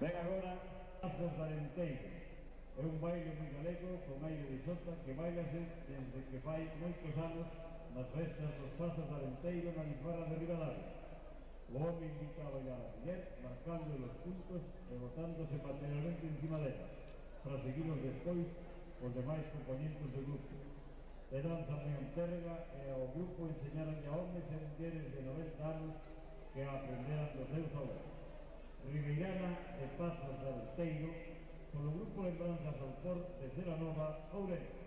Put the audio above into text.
Ven agora Pazos de Arenteiro. É un baile moi galego con aire de xota que bailase desde que fai moitos anos nas festas dos Pazos de Arenteiro na Lisbarra de Ribadavia. O home invita a bailar a muller, marcando los puntos e botándose panteonamente encima dela, para seguirlos despois os demais compañeros do grupo. E danza moi entérrega e ao grupo enseñaron a homes e mulleres de 90 anos que aprenderan dos seus abuelos. Ribeirana e Pazos de Arenteiro, polo grupo Lembranzas ao Por de Celanova, Ourense.